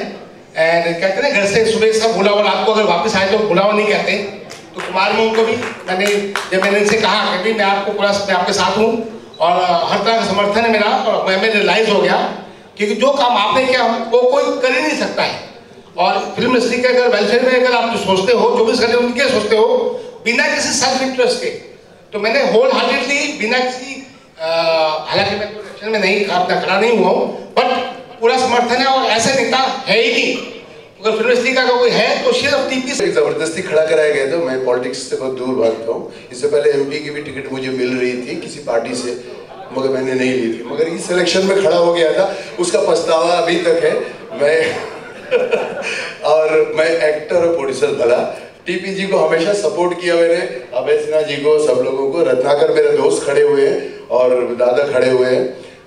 एंड कहते हैं घर से सुबह सब भूला हुआ, रात को अगर वापस आए तो भूला हुआ नहीं कहते। तो कुमार मोहन को भी मैंने इनसे कहा कि मैं आपको पूरा मैं आपके साथ हूँ और हर तरह का समर्थन है मेरा। और मैं रियलाइज हो गया कि जो काम आपने किया वो कोई कर ही नहीं सकता है। और फिल्म इंडस्ट्री के अगर वेलफेयर में अगर आप जो सोचते हो, 24 घंटे उनके सोचते हो बिना किसी सेल्फ इंटरेस्ट के, तो मैंने होल हार्टेडली बिना किसी हालांकि मैं इलेक्शन में नहीं खड़ा नहीं हुआ हूँ, बट पूरा समर्थन है। और ऐसे नेता है ही नहीं, अगर फिल्म इंडस्ट्री का कोई है तो सिर्फ टीपी से। जबरदस्ती खड़ा कराया गया था। मैं पॉलिटिक्स से बहुत दूर भागता हूँ। इससे पहले एमपी की भी टिकट मुझे मिल रही थी किसी पार्टी से, मगर मैंने नहीं ली थी। मगर इस इलेक्शन में खड़ा हो गया था, उसका पछतावा अभी तक है। मैं और मैं एक्टर और प्रोड्यूसर भला, टीपी जी को हमेशा सपोर्ट किया मैंने, अभय सिन्हा जी को, सब लोगों को। रत्नाकर मेरे दोस्त खड़े हुए हैं और दादा खड़े हुए हैं,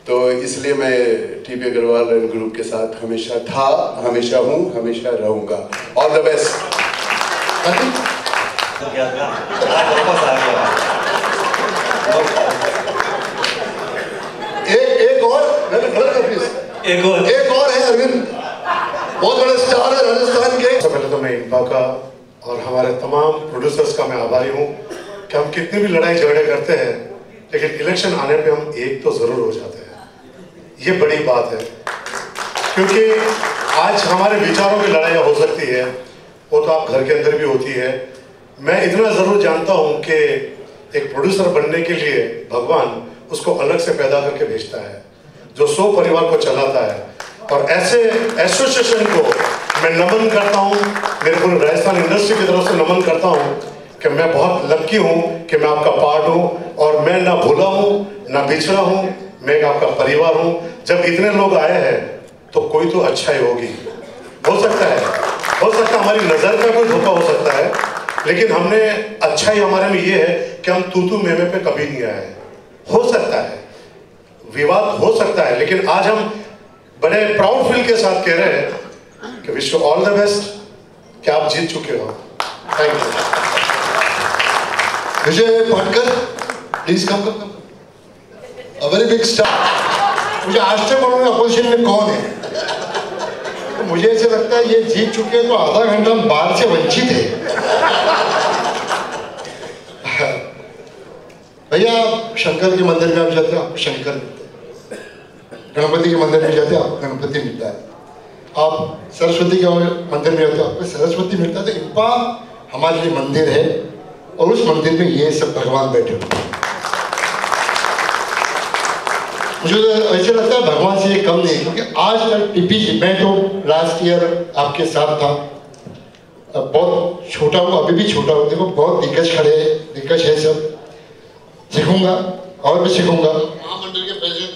तो इसलिए मैं टीपी अग्रवाल एंड ग्रुप के साथ हमेशा था, हमेशा हूँ, हमेशा रहूंगा। All the best. एक और है अरविंद, बहुत बड़े स्टार है राजस्थान के। सबसे पहले तो मैं इम्पा का और हमारे तमाम प्रोड्यूसर्स का मैं आभारी हूँ कि हम कितनी भी लड़ाई झगड़े करते हैं, लेकिन इलेक्शन आने पे हम एक तो जरूर हो जाते हैं। ये बड़ी बात है, क्योंकि आज हमारे विचारों की लड़ाई हो सकती है, वो तो आप घर के अंदर भी होती है। मैं इतना जरूर जानता हूँ कि एक प्रोड्यूसर बनने के लिए भगवान उसको अलग से पैदा करके भेजता है, जो 100 परिवार को चलाता है। और ऐसे एसोसिएशन को मैं नमन करता हूँ, मेरे पूरे राजस्थान इंडस्ट्री की तरफ से नमन करता हूँ कि मैं बहुत लकी हूँ कि मैं आपका पार्ट हूँ और मैं ना भूला हूँ ना बिछड़ा हूँ, मैं आपका परिवार हूँ। जब इतने लोग आए हैं तो कोई तो अच्छाई होगी, हो सकता है हमारी नज़र का कोई धोखा हो सकता है, लेकिन हमने अच्छाई हमारे में ये है कि हम तू मेमे पे कभी नहीं आए। हो सकता है विवाद हो सकता है, लेकिन आज हम बड़े प्राउड फील के साथ कह रहे हैं कि wish you all the best, कि आप जीत चुके हो। Thank you. Vijay Patkar, please come. A very big star. मुझे आश्चर्य पड़ा अपोजिशन में कौन है, तो मुझे ऐसे लगता है ये जीत चुके हैं तो आधा घंटा हम बाहर से वंचित है। भैया शंकर के मंदिर में आप जाते हैं, आपको शंकर मिलता है। गणपति के मंदिर में जाते हैं, आपको गणपति मिलता है। आप सरस्वती के मंदिर में जाते हैं, आपको सरस्वती मिलता है। तो इम्पा हमारे लिए मंदिर है और उस मंदिर में ये सब भगवान बैठे हुए हैं। मुझे तो ऐसे लगता है भगवान से ये कम नहीं, क्योंकि आज तक टीपी जी, मैं तो लास्ट ईयर आपके साथ था, बहुत छोटा हूँ, अभी भी छोटा हूँ। देखो बहुत दिग्गज खड़े, दिग्गज है सब, सीखूंगा और भी सीखूंगा। महामंडल के प्रेसिडेंट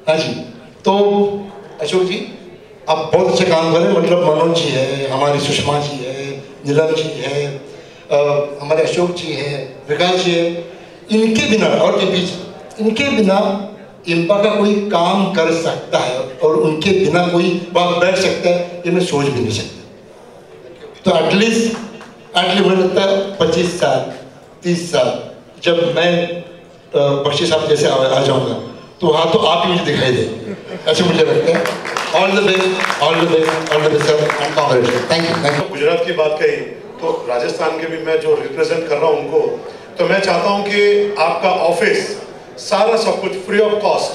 हाँ जी, तो अशोक जी आप बहुत अच्छे काम कर रहे हैं। मतलब मनोज जी है, हमारी सुषमा जी है, नीलम जी है, हमारे अशोक जी है, विकास जी है, इनके बिना और टीपी जी, इनके बिना इंपा का कोई काम कर सकता है और उनके बिना कोई वहाँ बैठ सकता है, ये मैं सोच भी नहीं सकता। तो एटलीस्ट मुझे लगता है 25 साल 30 साल जब मैं बख्शी साहब जैसे आ जाऊँगा तो वहाँ तो आप ही मुझे दिखाई देंगे, ऐसे मुझे लगता है। All the best, all the best, all the best sir, and congratulation. Thank you. Gujarat की बात कही तो राजस्थान के भी मैं जो रिप्रेजेंट कर रहा हूँ उनको, तो मैं चाहता हूँ कि आपका ऑफिस सारा सब कुछ फ्री ऑफ कॉस्ट,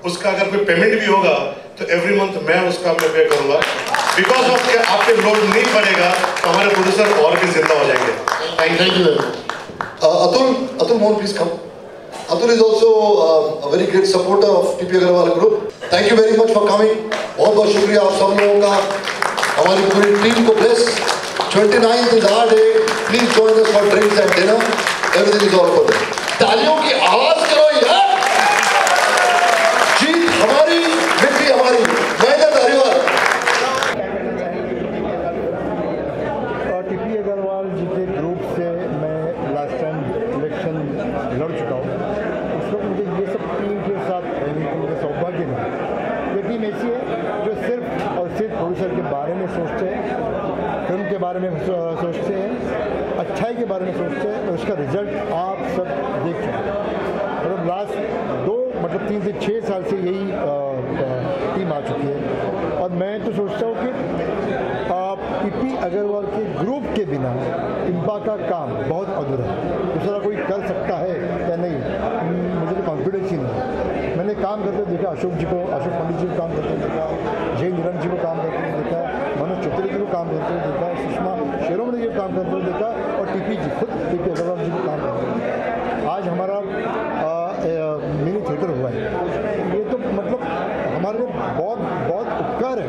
उसका अगर कोई पेमेंट भी होगा तो एवरी मंथ मैं उसका पे करूँगा। बिकॉज ऑफ के आपके लोड नहीं पड़ेगा तो हमारे प्रोड्यूसर और भी जिंदा हो जाएंगे। Thank you. Atul Mohan, please come. Atul is also a very great supporter of TP Agarwal Group. Thank you very much for coming. बहुत बहुत शुक्रिया आप सब लोगों का, हमारी पूरी टीम को bless. 29th is our day. Please join us for drinks and dinner. Everything is all for them. तालियों की आवाज करो यार। जीत हमारी, विक्ट्री हमारी। मेहनत हरिवाल। टीपी अग्रवाल जी के ग्रुप से मैं लास्ट टाइम इलेक्शन लड़ चुका हूँ। उस वक्त मुझे ये सब टीम के साथ रहने की मुझे सौभाग्य मिला। ये टीम ऐसी है जो सिर्फ और सिर्फ प्रोड्यूसर के बारे में सोचते हैं, फिल्म के बारे में सोचते हैं, अच्छाई के बारे में सोचते हैं, और उसका रिजल्ट आप सब देख चुके हैं। मतलब लास्ट 3 से 6 साल से यही टीम आ चुकी है और मैं तो सोचता हूँ कि टीपी अग्रवाल के ग्रुप के बिना इंपा का काम बहुत अधूरा है। दूसरा कोई कर सकता है या नहीं, मुझे तो कॉन्फिडेंस ही नहीं। मैंने काम करते देखा, अशोक पंडित जी को काम करते देखा, जय नीलम जी को काम करते हुए देखा, मनोज चौधरी जी को काम करते हुए देखा, सुषमा शिरोमणि जी को काम करते हुए देखा और टीपी जी खुद टीपी अग्रवाल जी को काम करते हुए। आज हमारा मिनी थिएटर हुआ है, ये तो मतलब हमारे लिए बहुत बहुत उपकार है,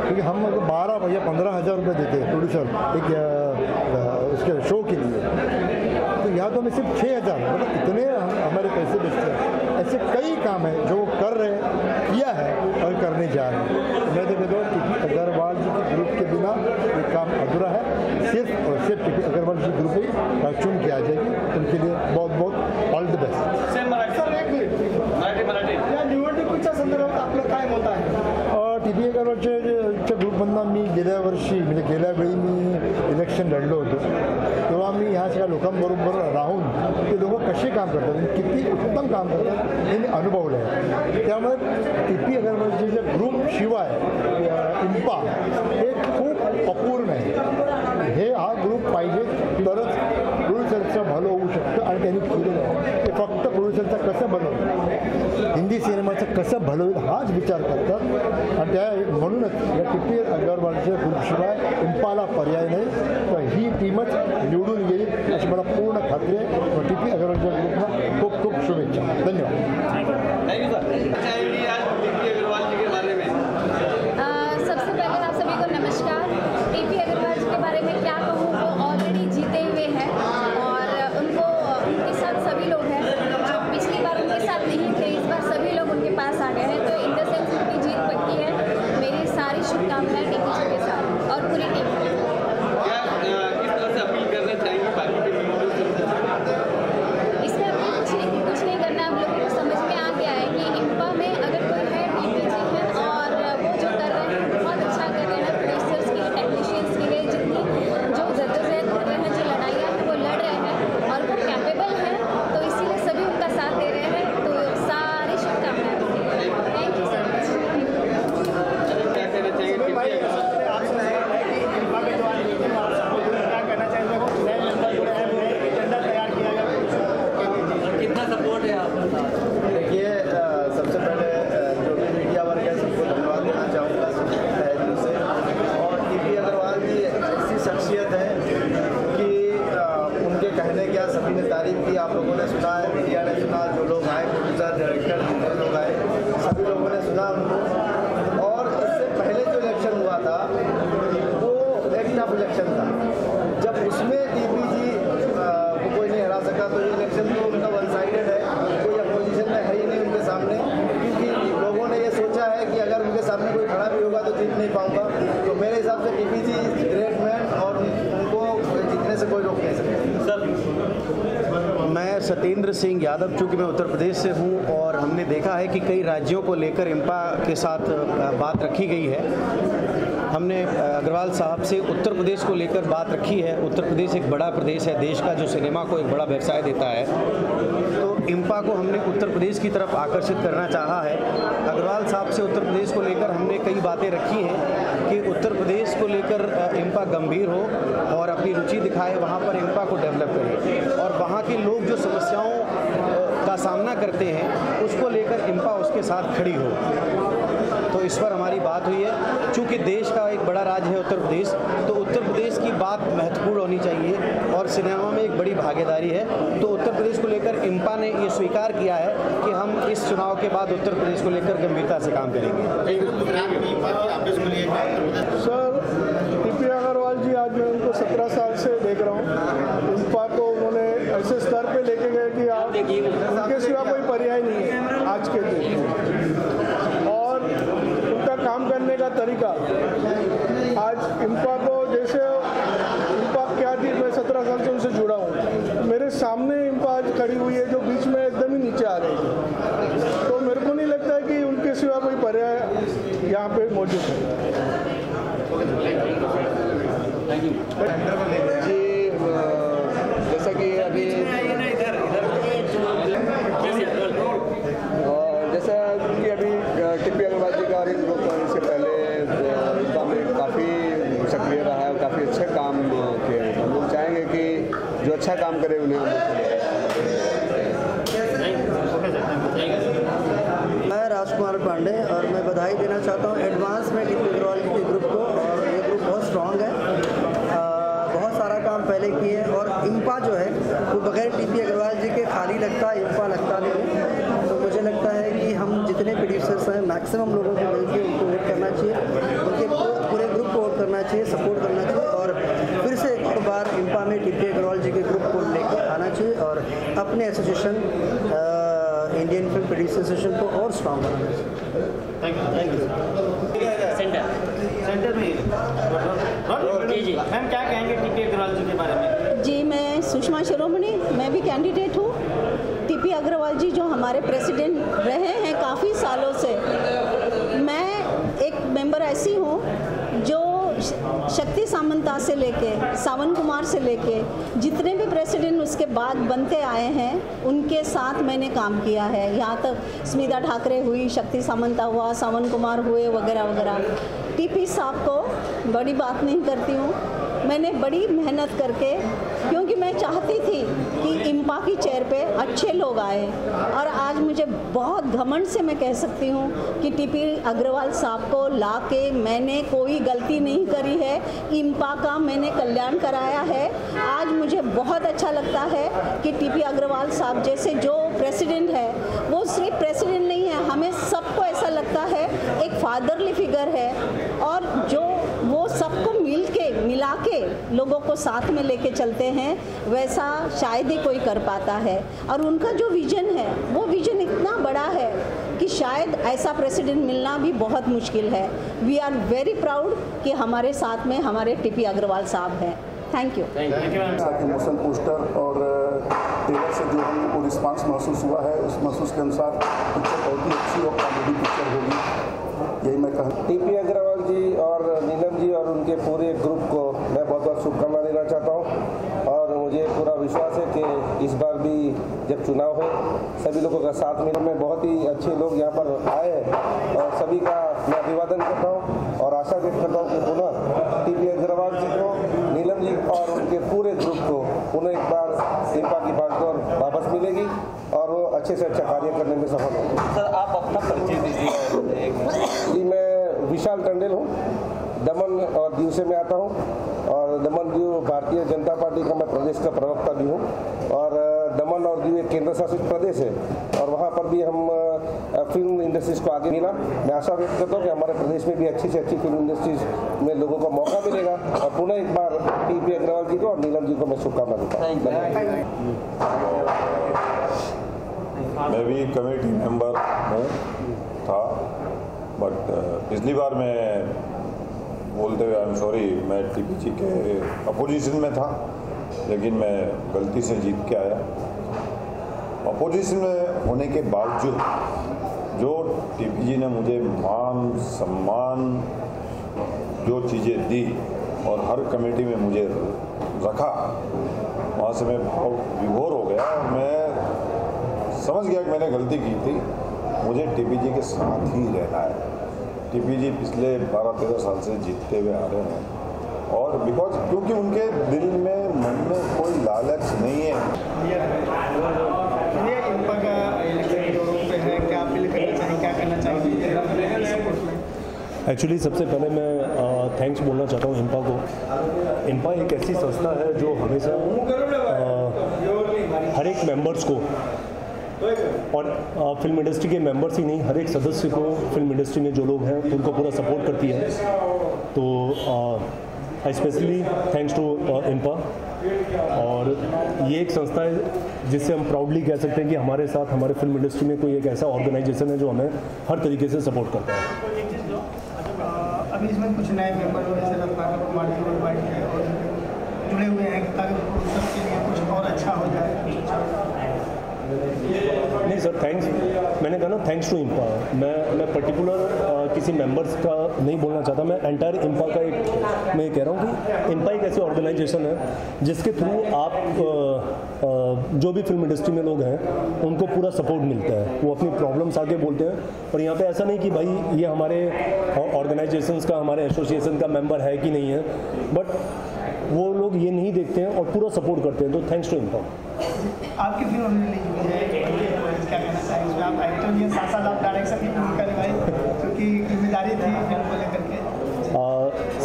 क्योंकि हम 12 या 15 हज़ार रुपये देते हैं प्रोड्यूसर एक उसके शो के लिए, तो यहाँ तो हमें सिर्फ 6,000, मतलब इतने हमारे पैसे बचते हैं। ऐसे कई काम हैं जो कर रहे हैं, किया है और करने जा रहे हैं। मैं तो कहता हूँ टीपी अग्रवाल जी के ग्रुप के बिना ये काम अधूरा है। सिर्फ और सिर्फ टीपी अग्रवाल जी ग्रुप ही चुन के आ जाएगी। उनके लिए बहुत बहुत ऑल द बेस्ट। आपलं काय मत आहे? टीपी अग्रवालच्या ग्रुपमधनं मी गेल्या वर्षी म्हणजे गेल्या वेळी मी इलेक्शन लढलो होतो, तेव्हा मी ह्या सगळ्या लोकांबरोबर राहून ते लोक कसे काम करतात आणि किती उत्तम काम करतात हे मी अनुभवलं आहे। त्यामुळे टीपी अग्रवालजीच्या ग्रुप शिवाय इंपा हे खूप अपूर्ण आहे। हे हा ग्रुप पाहिजे तरच प्रोड्युसरचं भलं होऊ शकतं आणि त्यांनी केलेलं आहे। ते फक्त प्रोड्युसरचं कसं बनवलं, हिंदी सिनेमाचं कसं भलं होईल हाच विचार करतात आणि त्या म्हणूनच या टीपी अग्रवालच्या ग्रुपशिवाय इंपाला पर्याय नाही, तर ही टीमच निवडून येईल अशी मला पूर्ण खात्री आहे। टीपी अग्रवालच्या ग्रुपला खूप खूप शुभेच्छा। धन्यवाद। सबसे पहले आप सभी को नमस्कार। टीपी अग्रवाल जी के बारे में क्या कहूँ, वो ऑलरेडी जीते हुए हैं और उनके साथ सभी लोग हैं जो पिछली बार उनके साथ नहीं थे, इस बार सभी लोग उनके पास आ गए हैं, तो इन द सेंस उनकी जीत पक्की है। मेरी सारी शुभकामनाएं टीपी जी के साथ और पूरी टीम को। इसमें कुछ नहीं करना, आप लोगों को समझ में आ गया है कि इंपा में से कोई रोक नहीं सकता। सर, मैं सत्येंद्र सिंह यादव, चूँकि मैं उत्तर प्रदेश से हूँ और हमने देखा है कि कई राज्यों को लेकर इंपा के साथ बात रखी गई है। हमने अग्रवाल साहब से उत्तर प्रदेश को लेकर बात रखी है। उत्तर प्रदेश एक बड़ा प्रदेश है, देश का जो सिनेमा को एक बड़ा व्यवसाय देता है, तो इंपा को हमने उत्तर प्रदेश की तरफ आकर्षित करना चाहा है। अग्रवाल साहब से उत्तर प्रदेश को लेकर हमने कई बातें रखी हैं कि उत्तर प्रदेश को लेकर इंपा गंभीर हो और अपनी रुचि दिखाए, वहाँ पर इंपा को डेवलप करे और वहाँ के लोग जो समस्याओं का सामना करते हैं उसको लेकर इंपा उसके साथ खड़ी हो। तो इस पर हमारी बात हुई है। चूँकि देश का एक बड़ा राज्य है उत्तर प्रदेश, तो उत्तर प्रदेश की बात महत्वपूर्ण होनी चाहिए और सिनेमा में एक बड़ी भागीदारी है। तो उत्तर प्रदेश को लेकर इंपा ने ये स्वीकार किया है कि हम इस चुनाव के बाद उत्तर प्रदेश को लेकर गंभीरता से काम करेंगे। सर, टीपी अग्रवाल जी, आज मैं उनको 17 साल से देख रहा हूँ। इंपा को उन्होंने ऐसे स्तर पे लेके गए कि आप उनके सिवा कोई पर्याय नहीं है आज के दिन। और उनका काम करने का तरीका आज इंपा को, जैसे इंपा क्या थी, मैं 17 साल से उनसे जुड़ा हूँ। मेरे सामने इंपा आज खड़ी हुई है जो बीच में एकदम ही नीचे आ रही है। तो मेरे को नहीं लगता है कि उनके सिवा कोई पर्याय यहाँ पे मौजूद है। जी, जैसा कि अभी जैसा कि अभी टीपी अग्रवाल जी का इससे पहले इंपा में काफ़ी सक्रिय रहा है और काफ़ी अच्छे काम किए हैं। हम लोग चाहेंगे कि जो अच्छा काम करे उन्हें हम मैं राजकुमार पांडे और मैं बधाई देना चाहता हूँ एडवांस में टीपी अग्रवाल जी के ग्रुप को। और ये ग्रुप बहुत स्ट्रॉन्ग है, बहुत सारा काम पहले किए हैं और इंपा जो है वो बगैर टीपी अग्रवाल जी के खाली लगता, इंपा लगता नहीं है। तो मुझे लगता है कि हम जितने प्रोड्यूसर्स हैं मैक्सिमम लोगों को मिलकर उनको वोट करना चाहिए, उनके पूरे ग्रुप को वोट करना चाहिए, सपोर्ट करना चाहिए और फिर से एक बार इंपा में टीपी अग्रवाल जी के ग्रुप को लेकर आना चाहिए और अपने association Indian film producer association को और स्ट्रॉन्ग बनाना चाहिए। Thank you. सेंटर में जी मैम क्या कहेंगे टीपी अग्रवाल जी के बारे में? जी, मैं सुषमा शिरोमणि, मैं भी कैंडिडेट हूँ। टीपी अग्रवाल जी जो हमारे प्रेसिडेंट रहे हैं काफ़ी सालों से, मैं एक मेंबर ऐसी हूँ जो शक्ति सामंता से लेके सावन कुमार से लेके जितने भी प्रेसिडेंट उसके बाद बनते आए हैं उनके साथ मैंने काम किया है। यहाँ तक स्मिता ठाकरे हुई, शक्ति सामंता हुआ, सावन कुमार हुए वगैरह वगैरह। टीपी साहब को बड़ी बात नहीं करती हूँ, मैंने बड़ी मेहनत करके, क्योंकि मैं चाहती थी कि इंपा की चेयर पे अच्छे लोग आए और आज मुझे बहुत घमंड से मैं कह सकती हूँ कि टीपी अग्रवाल साहब को ला के मैंने कोई गलती नहीं करी है। इंपा का मैंने कल्याण कराया है। आज मुझे बहुत अच्छा लगता है कि टीपी अग्रवाल साहब जैसे जो प्रेसिडेंट है वो सिर्फ प्रेसिडेंट नहीं है, हमें सबको ऐसा लगता है एक फादरली फिगर है और जो वो सबको मिला के लोगों को साथ में लेके चलते हैं, वैसा शायद ही कोई कर पाता है। और उनका जो विजन है वो विजन इतना बड़ा है कि शायद ऐसा प्रेसिडेंट मिलना भी बहुत मुश्किल है। वी आर वेरी प्राउड कि हमारे साथ में हमारे टीपी अग्रवाल साहब हैं। Thank you. इमोशन पोस्टर और ट्रेलर से जो हमको रिस्पांस महसूस हुआ है उस महसूस के अनुसार पिक्चर बहुत ही अच्छी और कॉमेडी पिक्चर होगी, यही मैं कहूँ। टीपी अग्रवाल जी और नीलम जी और उनके पूरे ग्रुप को मैं बहुत बहुत शुभकामना देना चाहता हूँ और मुझे पूरा विश्वास है कि इस बार भी जब चुनाव हो सभी लोगों का साथ में बहुत ही अच्छे लोग यहाँ पर आए हैं और सभी का मैं अभिवादन करता हूँ और आशा व्यक्त करता हूँ कि पुनः टीपी अग्रवाल जी को, नीलम जी और उनके पूरे ग्रुप को पुनः एक बार इंपा की बागडोर वापस मिलेगी और वो अच्छे से अच्छा कार्य करने में सफल होंगे। सर, आप अपना परिचय दीजिए। जी, मैं विशाल टंडेल हूँ, दमन और दीव से मैं आता हूँ और दमन दीव भारतीय जनता पार्टी का मैं प्रदेश का प्रवक्ता भी हूँ और दमन और दीव एक केंद्र शासित प्रदेश है और वहाँ पर भी हम फिल्म इंडस्ट्रीज को आगे मिला। मैं आशा व्यक्त करता हूँ कि हमारे प्रदेश में भी अच्छी से अच्छी फिल्म इंडस्ट्रीज में लोगों को मौका मिलेगा और पुनः एक बार टीपी अग्रवाल जी को और नीलम जी को मैं शुभकामना देता हूँ। मैं भी कमेटी मेंबर हूँ था, बट पिछली बार मैं बोलते हुए आई एम सॉरी, मैं टीपी जी के अपोजिशन में था लेकिन मैं गलती से जीत के आया। अपोजिशन में होने के बावजूद जो टीपी जी ने मुझे मान सम्मान जो चीज़ें दी और हर कमेटी में मुझे रखा, वहाँ से मैं बहुत विभोर हो गया। मैं समझ गया कि मैंने गलती की थी, मुझे टीपी जी के साथ ही रहना है। टीपी जी पिछले 12-13 साल से जीतते हुए आ रहे हैं और क्योंकि उनके दिल में मन में कोई लालच नहीं है। एक्चुअली सबसे पहले मैं थैंक्स बोलना चाहता हूँ इंपा को। इंपा एक ऐसी संस्था है जो हमेशा हर एक मेंबर्स को और फिल्म इंडस्ट्री के मेंबर्स ही नहीं, हर एक सदस्य को फिल्म इंडस्ट्री में जो लोग हैं उनको पूरा सपोर्ट करती है। तो आई स्पेशली थैंक्स टू इंपा। और ये एक संस्था है जिससे हम प्राउडली कह सकते हैं कि हमारे साथ हमारे फिल्म इंडस्ट्री में कोई एक ऐसा ऑर्गेनाइजेशन है जो हमें हर तरीके से सपोर्ट करता है। अभी इसमें कुछ नए मेंबर हुए जैसे रत्नाकर कुमार जी और जुड़े हुए हैं ताकि सबके लिए कुछ और अच्छा हो जाए। नहीं सर, थैंक्स, मैंने कहा ना थैंक्स टू इंपा। मैं पर्टिकुलर किसी मेंबर्स का नहीं बोलना चाहता, मैं एंटायर इंपा का एक मैं कह रहा हूँ कि इंपा एक ऐसी ऑर्गेनाइजेशन है जिसके थ्रू आप जो भी फिल्म इंडस्ट्री में लोग हैं उनको पूरा सपोर्ट मिलता है। वो अपनी प्रॉब्लम्स आके बोलते हैं और यहाँ पे ऐसा नहीं कि भाई ये हमारे ऑर्गेनाइजेशंस का, हमारे एसोसिएशन का मेंबर है कि नहीं है, बट वो लोग ये नहीं देखते हैं और पूरा सपोर्ट करते हैं। तो थैंक्स टू इंपा। आपकी फिल्म रिलीज हुई है, क्या कहना चाहिए? आप एक्टर भी हैं, साथ साथ आप डायरेक्शन की भूमिका निभाई, क्योंकि जिम्मेदारी थी फिल्म को लेकर के।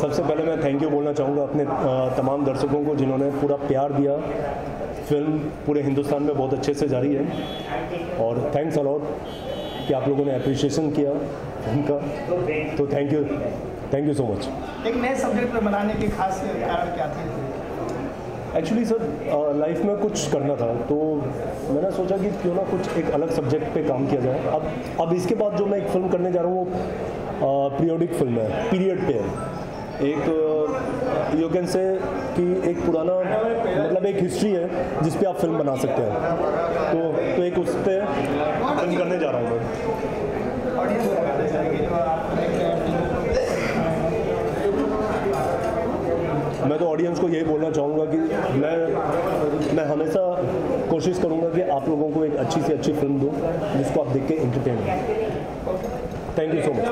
सबसे पहले मैं थैंक यू बोलना चाहूँगा अपने तमाम दर्शकों को जिन्होंने पूरा प्यार दिया। फिल्म पूरे हिंदुस्तान में बहुत अच्छे से जारी है और थैंक्स अलॉट कि आप लोगों ने अप्रिशिएशन किया फिल्म का। तो थैंक यू सो मच। एक नए सब्जेक्ट पर बनाने के खास कारण क्या थे? एक्चुअली सर लाइफ में कुछ करना था तो मैंने सोचा कि क्यों ना कुछ एक अलग सब्जेक्ट पे काम किया जाए। अब इसके बाद जो मैं एक फ़िल्म करने जा रहा हूँ वो पीरियोडिक फिल्म है, पीरियड पे है। एक यू कैन से कि एक पुराना मतलब एक हिस्ट्री है जिस पे आप फिल्म बना सकते हैं। तो एक उस पर फिल्म करने जा रहा हूँ मैं तो ऑडियंस को यही बोलना चाहूँगा कि मैं हमेशा कोशिश करूँगा कि आप लोगों को एक अच्छी से अच्छी फिल्म दूँ जिसको आप देख के एंटरटेन हो। Thank you so much.